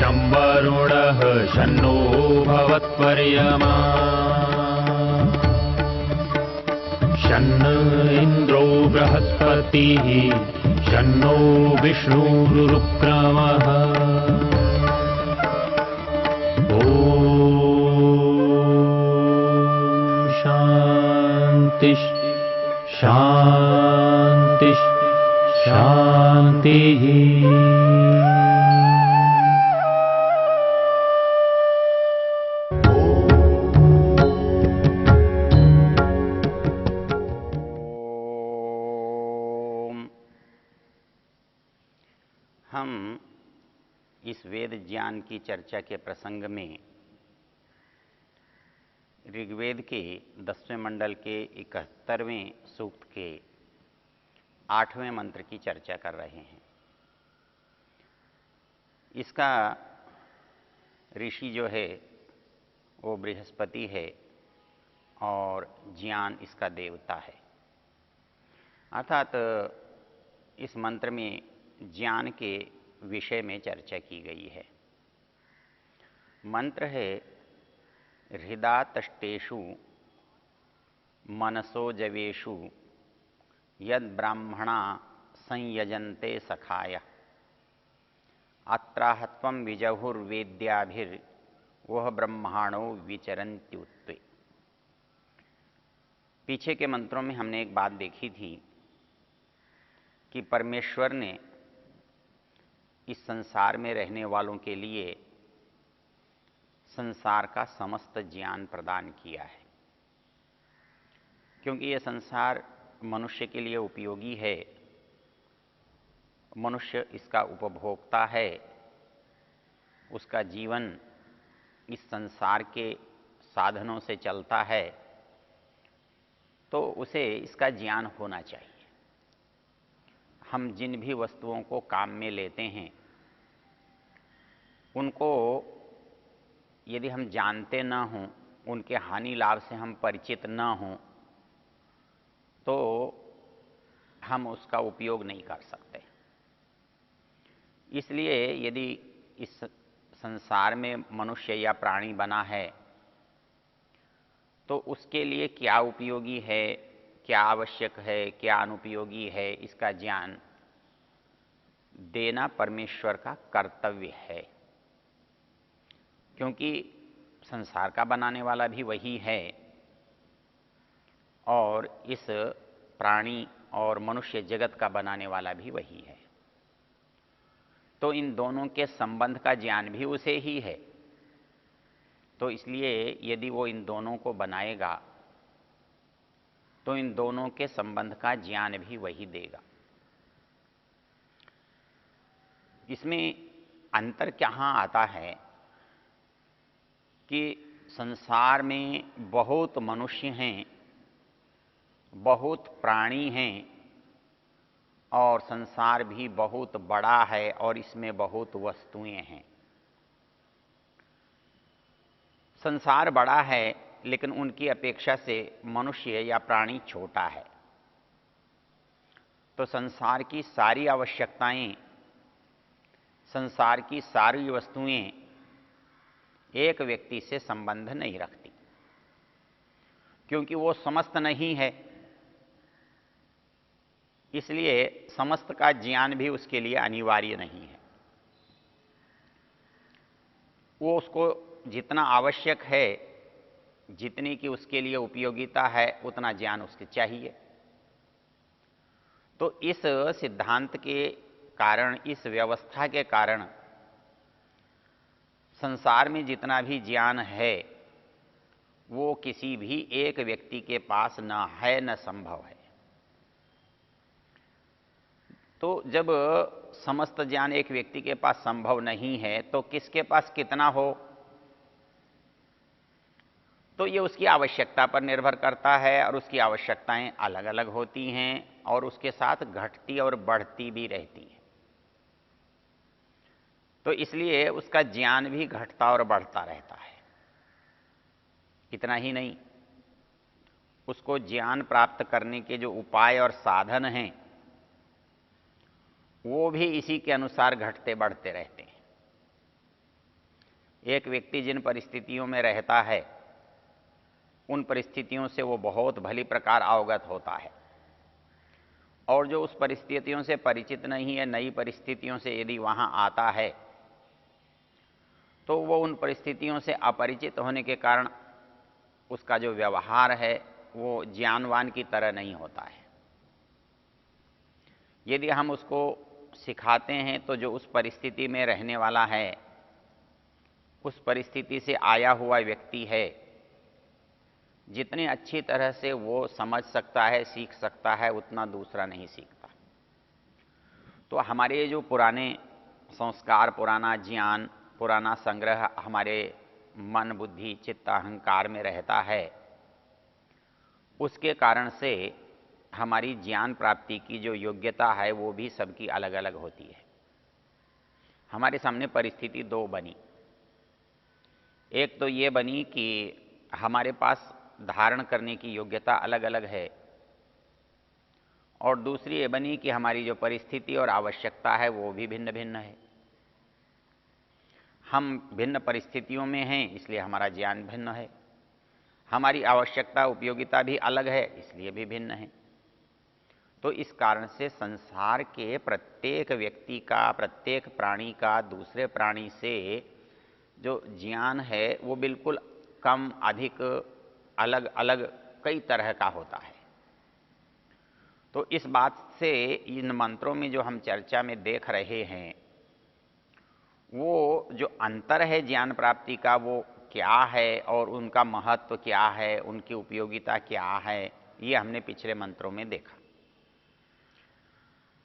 शं वरुणः शन्नो भवत्वर्यमा शन्न इन्द्रो बृहस्पतिः शन्नो विष्णुरुक्रमः ॐ शान्ति शान्ति शान्तिः। हम इस वेद ज्ञान की चर्चा के प्रसंग में ऋग्वेद के 10वें मंडल के 71वें सूक्त के 8वें मंत्र की चर्चा कर रहे हैं। इसका ऋषि जो है वो बृहस्पति है और ज्ञान इसका देवता है। अर्थात इस मंत्र में ज्ञान के विषय में चर्चा की गई है। मंत्र है हृदातष्टेषु मनसो जवेषु यद ब्राह्मणा संयजन्ते सखाय अत्राहत्वं विजहुर्वेद्याभिर् वह ब्रह्माणो विचरन्त्युत्वे। पीछे के मंत्रों में हमने एक बात देखी थी कि परमेश्वर ने इस संसार में रहने वालों के लिए संसार का समस्त ज्ञान प्रदान किया है, क्योंकि यह संसार मनुष्य के लिए उपयोगी है। मनुष्य इसका उपभोक्ता है, उसका जीवन इस संसार के साधनों से चलता है, तो उसे इसका ज्ञान होना चाहिए। हम जिन भी वस्तुओं को काम में लेते हैं उनको यदि हम जानते न हों, उनके हानि लाभ से हम परिचित न हों, तो हम उसका उपयोग नहीं कर सकते। इसलिए यदि इस संसार में मनुष्य या प्राणी बना है तो उसके लिए क्या उपयोगी है, क्या आवश्यक है, क्या अनुपयोगी है, इसका ज्ञान देना परमेश्वर का कर्तव्य है। क्योंकि संसार का बनाने वाला भी वही है और इस प्राणी और मनुष्य जगत का बनाने वाला भी वही है, तो इन दोनों के संबंध का ज्ञान भी उसे ही है। तो इसलिए यदि वो इन दोनों को बनाएगा तो इन दोनों के संबंध का ज्ञान भी वही देगा। इसमें अंतर कहाँ आता है कि संसार में बहुत मनुष्य हैं, बहुत प्राणी हैं और संसार भी बहुत बड़ा है और इसमें बहुत वस्तुएं हैं। संसार बड़ा है लेकिन उनकी अपेक्षा से मनुष्य या प्राणी छोटा है। तो संसार की सारी आवश्यकताएं, संसार की सारी वस्तुएं एक व्यक्ति से संबंध नहीं रखती, क्योंकि वो समस्त नहीं है। इसलिए समस्त का ज्ञान भी उसके लिए अनिवार्य नहीं है। वो उसको जितना आवश्यक है, जितनी की उसके लिए उपयोगिता है, उतना ज्ञान उसके चाहिए। तो इस सिद्धांत के कारण, इस व्यवस्था के कारण संसार में जितना भी ज्ञान है वो किसी भी एक व्यक्ति के पास न है, न संभव है। तो जब समस्त ज्ञान एक व्यक्ति के पास संभव नहीं है तो किसके पास कितना हो, तो ये उसकी आवश्यकता पर निर्भर करता है और उसकी आवश्यकताएं अलग अलग होती हैं और उसके साथ घटती और बढ़ती भी रहती हैं। तो इसलिए उसका ज्ञान भी घटता और बढ़ता रहता है। इतना ही नहीं, उसको ज्ञान प्राप्त करने के जो उपाय और साधन हैं वो भी इसी के अनुसार घटते बढ़ते रहते हैं। एक व्यक्ति जिन परिस्थितियों में रहता है उन परिस्थितियों से वो बहुत भली प्रकार अवगत होता है, और जो उस परिस्थितियों से परिचित नहीं है, नई परिस्थितियों से यदि वहाँ आता है तो वो उन परिस्थितियों से अपरिचित होने के कारण उसका जो व्यवहार है वो ज्ञानवान की तरह नहीं होता है। यदि हम उसको सिखाते हैं तो जो उस परिस्थिति में रहने वाला है, उस परिस्थिति से आया हुआ व्यक्ति है, जितनी अच्छी तरह से वो समझ सकता है, सीख सकता है, उतना दूसरा नहीं सीखता। तो हमारे ये जो पुराने संस्कार, पुराना ज्ञान, पुराना संग्रह हमारे मन, बुद्धि, चित्त, अहंकार में रहता है, उसके कारण से हमारी ज्ञान प्राप्ति की जो योग्यता है वो भी सबकी अलग अलग होती है। हमारे सामने परिस्थिति दो बनी। एक तो ये बनी कि हमारे पास धारण करने की योग्यता अलग अलग है, और दूसरी ये बनी कि हमारी जो परिस्थिति और आवश्यकता है वो भी भिन्न भिन्न है। हम भिन्न परिस्थितियों में हैं इसलिए हमारा ज्ञान भिन्न है, हमारी आवश्यकता उपयोगिता भी अलग है इसलिए भी भिन्न है। तो इस कारण से संसार के प्रत्येक व्यक्ति का, प्रत्येक प्राणी का दूसरे प्राणी से जो ज्ञान है वो बिल्कुल कम अधिक अलग अलग कई तरह का होता है। तो इस बात से इन मंत्रों में जो हम चर्चा में देख रहे हैं वो जो अंतर है ज्ञान प्राप्ति का वो क्या है और उनका महत्व क्या है, उनकी उपयोगिता क्या है, ये हमने पिछले मंत्रों में देखा।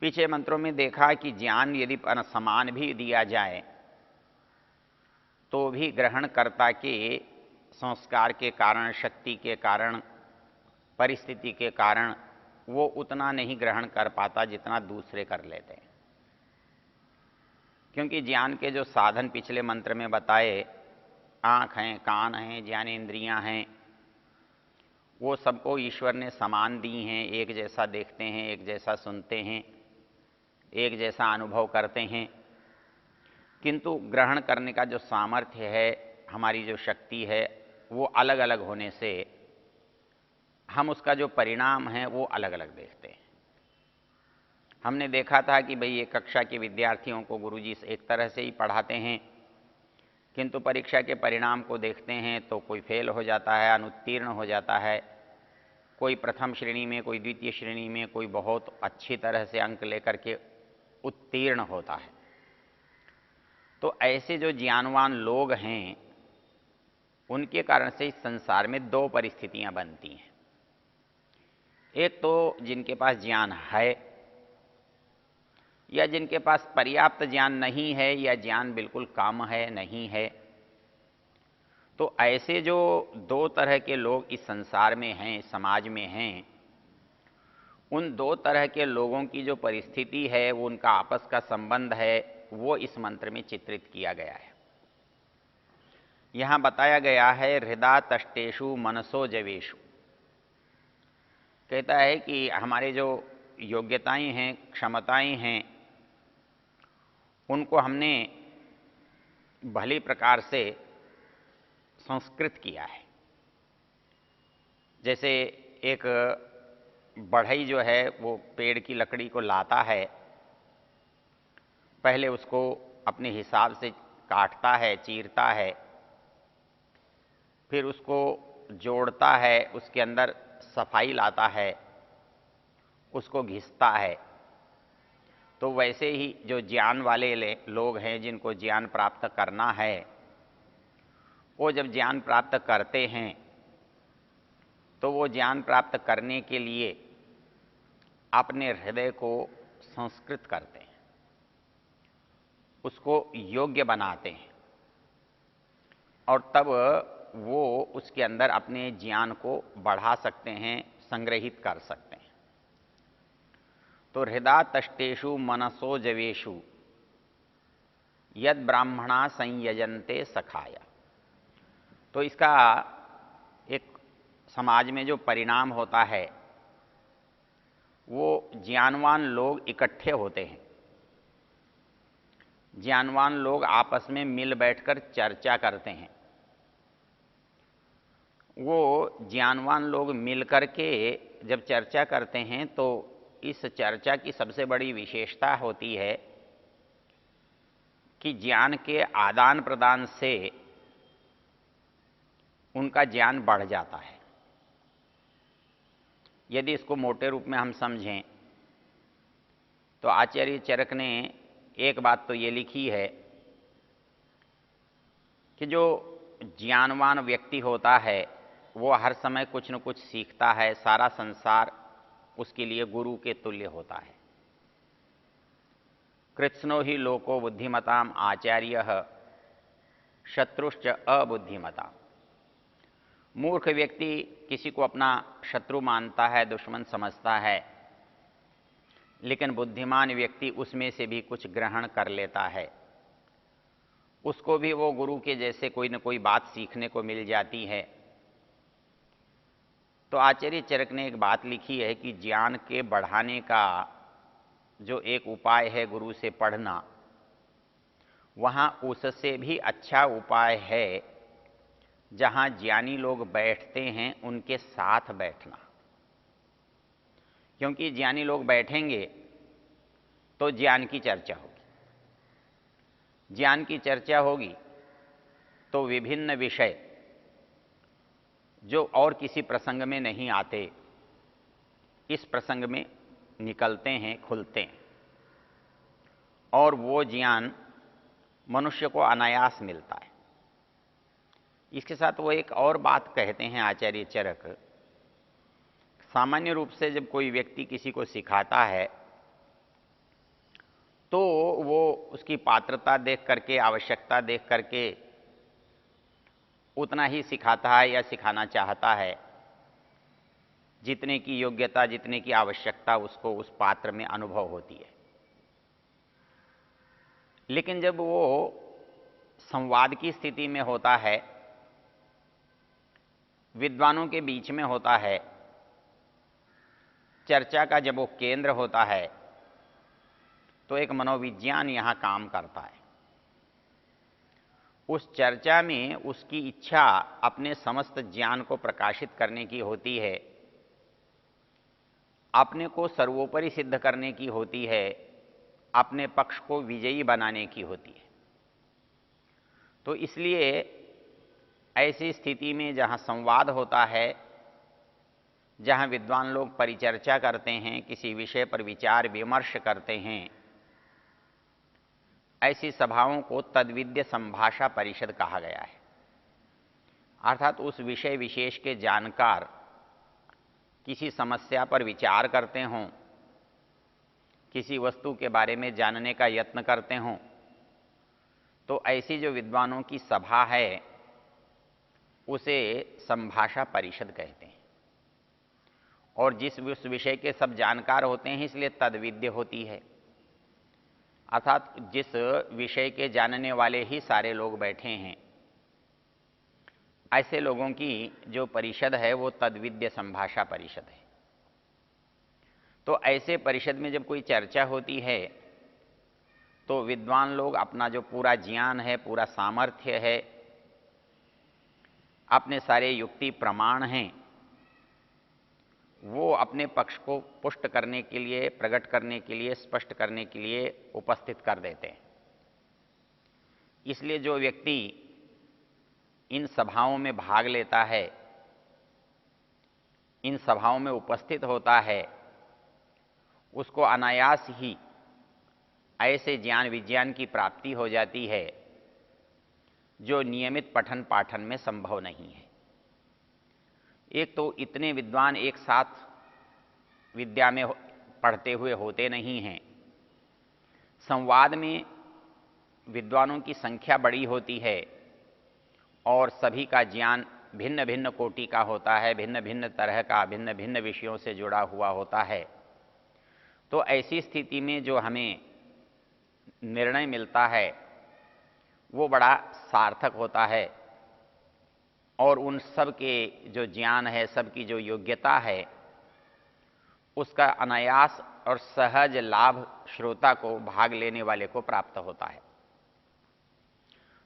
पिछले मंत्रों में देखा कि ज्ञान यदि समान भी दिया जाए तो भी ग्रहणकर्ता के संस्कार के कारण, शक्ति के कारण, परिस्थिति के कारण वो उतना नहीं ग्रहण कर पाता जितना दूसरे कर लेते हैं। क्योंकि ज्ञान के जो साधन पिछले मंत्र में बताए, आँख हैं, कान हैं, ज्ञानेंद्रियां हैं, वो सबको ईश्वर ने समान दी हैं। एक जैसा देखते हैं, एक जैसा सुनते हैं, एक जैसा अनुभव करते हैं, किंतु ग्रहण करने का जो सामर्थ्य है, हमारी जो शक्ति है, वो अलग अलग होने से हम उसका जो परिणाम है वो अलग अलग देखते हैं। हमने देखा था कि भाई ये कक्षा के विद्यार्थियों को गुरुजी एक तरह से ही पढ़ाते हैं, किंतु परीक्षा के परिणाम को देखते हैं तो कोई फेल हो जाता है, अनुत्तीर्ण हो जाता है, कोई प्रथम श्रेणी में, कोई द्वितीय श्रेणी में, कोई बहुत अच्छी तरह से अंक लेकर के उत्तीर्ण होता है। तो ऐसे जो ज्ञानवान लोग हैं उनके कारण से इस संसार में दो परिस्थितियां बनती हैं। एक तो जिनके पास ज्ञान है या जिनके पास पर्याप्त ज्ञान नहीं है या ज्ञान बिल्कुल कम है, नहीं है। तो ऐसे जो दो तरह के लोग इस संसार में हैं, समाज में हैं, उन दो तरह के लोगों की जो परिस्थिति है, वो उनका आपस का संबंध है, वो इस मंत्र में चित्रित किया गया है। यहां बताया गया है हृदा तष्टेषु मनसो जवेषु। कहता है कि हमारे जो योग्यताएं हैं, क्षमताएं हैं, उनको हमने भली प्रकार से संस्कृत किया है। जैसे एक बढ़ई जो है वो पेड़ की लकड़ी को लाता है, पहले उसको अपने हिसाब से काटता है, चीरता है, फिर उसको जोड़ता है, उसके अंदर सफाई लाता है, उसको घिसता है। तो वैसे ही जो ज्ञान वाले लोग हैं, जिनको ज्ञान प्राप्त करना है, वो जब ज्ञान प्राप्त करते हैं तो वो ज्ञान प्राप्त करने के लिए अपने हृदय को संस्कृत करते हैं, उसको योग्य बनाते हैं, और तब वो उसके अंदर अपने ज्ञान को बढ़ा सकते हैं, संग्रहित कर सकते हैं। तो हृदा तष्टेषु मनसो जवेषु यद ब्राह्मणा संयजन्ते सखाया। तो इसका एक समाज में जो परिणाम होता है वो ज्ञानवान लोग इकट्ठे होते हैं। ज्ञानवान लोग आपस में मिल बैठकर चर्चा करते हैं। वो ज्ञानवान लोग मिलकर के जब चर्चा करते हैं तो इस चर्चा की सबसे बड़ी विशेषता होती है कि ज्ञान के आदान प्रदान से उनका ज्ञान बढ़ जाता है। यदि इसको मोटे रूप में हम समझें तो आचार्य चरक ने एक बात तो ये लिखी है कि जो ज्ञानवान व्यक्ति होता है वो हर समय कुछ न कुछ सीखता है, सारा संसार उसके लिए गुरु के तुल्य होता है। कृत्स्नो ही लोको बुद्धिमताम आचार्यः शत्रुश्च अबुद्धिमताम। मूर्ख व्यक्ति किसी को अपना शत्रु मानता है, दुश्मन समझता है, लेकिन बुद्धिमान व्यक्ति उसमें से भी कुछ ग्रहण कर लेता है। उसको भी वो गुरु के जैसे कोई न कोई बात सीखने को मिल जाती है। तो आचार्य चरक ने एक बात लिखी है कि ज्ञान के बढ़ाने का जो एक उपाय है गुरु से पढ़ना, वहाँ उससे भी अच्छा उपाय है जहाँ ज्ञानी लोग बैठते हैं उनके साथ बैठना। क्योंकि ज्ञानी लोग बैठेंगे तो ज्ञान की चर्चा होगी। ज्ञान की चर्चा होगी तो विभिन्न विषय जो और किसी प्रसंग में नहीं आते, इस प्रसंग में निकलते हैं, खुलते हैं, और वो ज्ञान मनुष्य को अनायास मिलता है। इसके साथ वो एक और बात कहते हैं आचार्य चरक, सामान्य रूप से जब कोई व्यक्ति किसी को सिखाता है तो वो उसकी पात्रता देख करके, आवश्यकता देख करके उतना ही सिखाता है या सिखाना चाहता है जितने की योग्यता, जितने की आवश्यकता उसको उस पात्र में अनुभव होती है। लेकिन जब वो संवाद की स्थिति में होता है, विद्वानों के बीच में होता है, चर्चा का जब वो केंद्र होता है, तो एक मनोविज्ञान यहाँ काम करता है। उस चर्चा में उसकी इच्छा अपने समस्त ज्ञान को प्रकाशित करने की होती है, अपने को सर्वोपरि सिद्ध करने की होती है, अपने पक्ष को विजयी बनाने की होती है। तो इसलिए ऐसी स्थिति में जहाँ संवाद होता है, जहाँ विद्वान लोग परिचर्चा करते हैं, किसी विषय पर विचार विमर्श करते हैं, ऐसी सभाओं को तद्विद्य संभाषा परिषद कहा गया है। अर्थात उस विषय विशेष के जानकार किसी समस्या पर विचार करते हों, किसी वस्तु के बारे में जानने का यत्न करते हों, तो ऐसी जो विद्वानों की सभा है उसे संभाषा परिषद कहते हैं। और जिस विषय के सब जानकार होते हैं इसलिए तद्विद्य होती है। अर्थात जिस विषय के जानने वाले ही सारे लोग बैठे हैं, ऐसे लोगों की जो परिषद है वो तद्विद्य संभाषा परिषद है। तो ऐसे परिषद में जब कोई चर्चा होती है तो विद्वान लोग अपना जो पूरा ज्ञान है, पूरा सामर्थ्य है, अपने सारे युक्ति प्रमाण हैं, वो अपने पक्ष को पुष्ट करने के लिए, प्रकट करने के लिए, स्पष्ट करने के लिए उपस्थित कर देते हैं। इसलिए जो व्यक्ति इन सभाओं में भाग लेता है, इन सभाओं में उपस्थित होता है, उसको अनायास ही ऐसे ज्ञान विज्ञान की प्राप्ति हो जाती है जो नियमित पठन पाठन में संभव नहीं है। एक तो इतने विद्वान एक साथ विद्या में पढ़ते हुए होते नहीं हैं। संवाद में विद्वानों की संख्या बड़ी होती है और सभी का ज्ञान भिन्न भिन्न कोटि का होता है, भिन्न भिन्न तरह का, भिन्न भिन्न विषयों से जुड़ा हुआ होता है। तो ऐसी स्थिति में जो हमें निर्णय मिलता है वो बड़ा सार्थक होता है और उन सब के जो ज्ञान है, सबकी जो योग्यता है, उसका अनायास और सहज लाभ श्रोता को, भाग लेने वाले को प्राप्त होता है।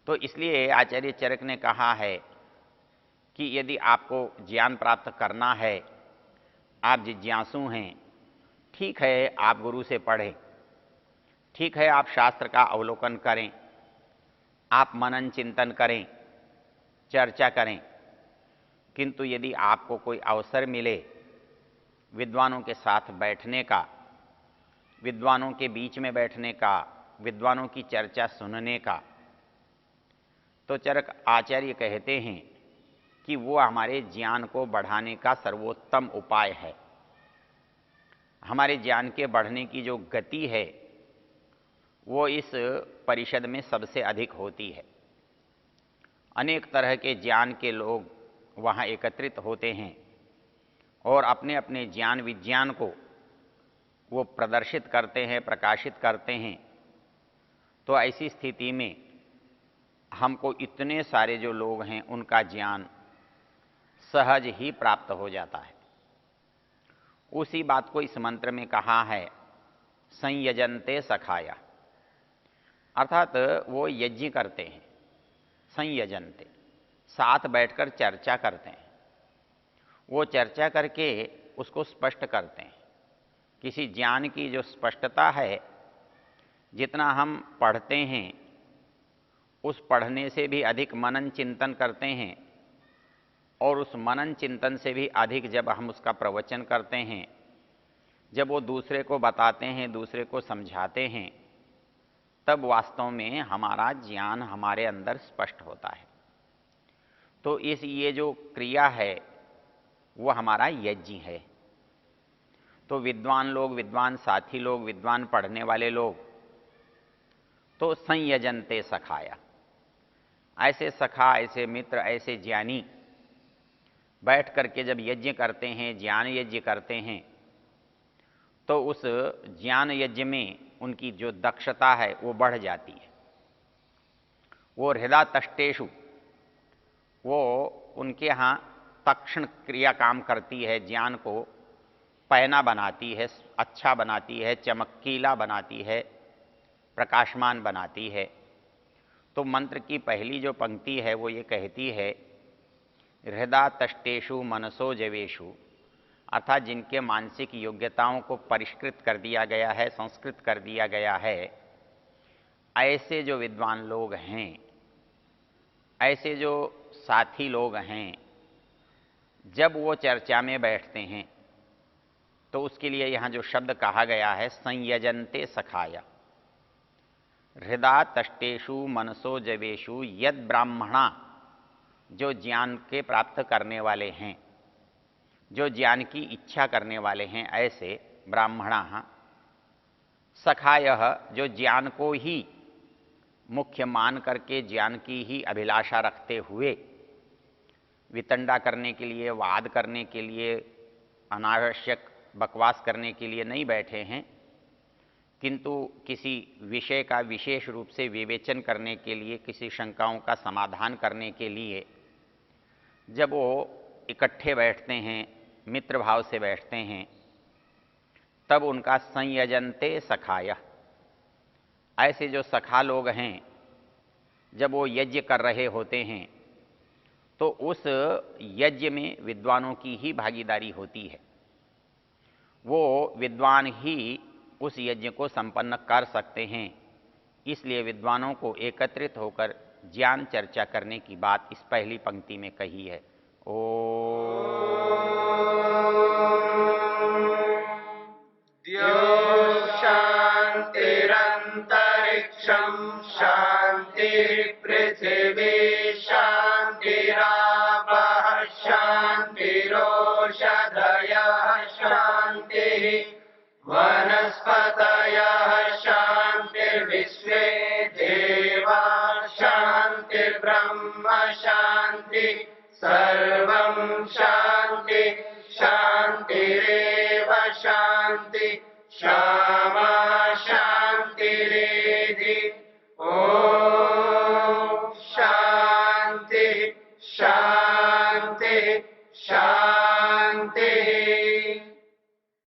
तो इसलिए आचार्य चरक ने कहा है कि यदि आपको ज्ञान प्राप्त करना है, आप जिज्ञासु हैं, ठीक है आप गुरु से पढ़ें, ठीक है आप शास्त्र का अवलोकन करें, आप मनन चिंतन करें, चर्चा करें, किंतु यदि आपको कोई अवसर मिले विद्वानों के साथ बैठने का, विद्वानों के बीच में बैठने का, विद्वानों की चर्चा सुनने का, तो चरक आचार्य कहते हैं कि वो हमारे ज्ञान को बढ़ाने का सर्वोत्तम उपाय है। हमारे ज्ञान के बढ़ने की जो गति है वो इस परिषद में सबसे अधिक होती है। अनेक तरह के ज्ञान के लोग वहाँ एकत्रित होते हैं और अपने अपने ज्ञान विज्ञान को वो प्रदर्शित करते हैं, प्रकाशित करते हैं। तो ऐसी स्थिति में हमको इतने सारे जो लोग हैं उनका ज्ञान सहज ही प्राप्त हो जाता है। उसी बात को इस मंत्र में कहा है, संयजन्ते सखाया, अर्थात वो यज्ञ करते हैं। संयजन्ते, साथ बैठकर चर्चा करते हैं, वो चर्चा करके उसको स्पष्ट करते हैं। किसी ज्ञान की जो स्पष्टता है, जितना हम पढ़ते हैं उस पढ़ने से भी अधिक मनन चिंतन करते हैं, और उस मनन चिंतन से भी अधिक जब हम उसका प्रवचन करते हैं, जब वो दूसरे को बताते हैं, दूसरे को समझाते हैं, तब वास्तव में हमारा ज्ञान हमारे अंदर स्पष्ट होता है। तो ये जो क्रिया है वो हमारा यज्ञ है। तो विद्वान लोग, विद्वान साथी लोग, विद्वान पढ़ने वाले लोग तो संयजन्ते सखाया, ऐसे सखा, ऐसे मित्र, ऐसे ज्ञानी बैठ करके जब यज्ञ करते हैं, ज्ञान यज्ञ करते हैं, तो उस ज्ञान यज्ञ में उनकी जो दक्षता है वो बढ़ जाती है। वो हृदय तष्टेषु, वो उनके यहाँ तक्षण क्रिया काम करती है, ज्ञान को पैना बनाती है, अच्छा बनाती है, चमकीला बनाती है, प्रकाशमान बनाती है। तो मंत्र की पहली जो पंक्ति है वो ये कहती है, हृदय तष्टेषु मनसो जवेषु, अर्थात जिनके मानसिक योग्यताओं को परिष्कृत कर दिया गया है, संस्कृत कर दिया गया है, ऐसे जो विद्वान लोग हैं, ऐसे जो साथी लोग हैं, जब वो चर्चा में बैठते हैं तो उसके लिए यहाँ जो शब्द कहा गया है, संयजन्ते सखाया, हृदय तष्टेषु मनसो जवेषु यद ब्राह्मणा, जो ज्ञान के प्राप्त करने वाले हैं, जो ज्ञान की इच्छा करने वाले हैं, ऐसे ब्राह्मणा, सखायः, जो ज्ञान को ही मुख्य मान करके ज्ञान की ही अभिलाषा रखते हुए वितंडा करने के लिए, वाद करने के लिए, अनावश्यक बकवास करने के लिए नहीं बैठे हैं, किंतु किसी विषय का विशेष रूप से विवेचन करने के लिए, किसी शंकाओं का समाधान करने के लिए जब वो इकट्ठे बैठते हैं, मित्र भाव से बैठते हैं, तब उनका संयजन्ते सखाया, ऐसे जो सखा लोग हैं, जब वो यज्ञ कर रहे होते हैं तो उस यज्ञ में विद्वानों की ही भागीदारी होती है। वो विद्वान ही उस यज्ञ को संपन्न कर सकते हैं। इसलिए विद्वानों को एकत्रित होकर ज्ञान चर्चा करने की बात इस पहली पंक्ति में कही है। शांतिरंतरिक्षं शांति पृथिवी शांतिरापः शांतिरोषधयः शांतिः वनस्पतयः शांतिर्विश्वे देवा शांतिर्ब्रह्म शांति सर्वं शांति शांतिरेव शांति क्षमा शांतिरेधि। ओम शांति शांति शांति।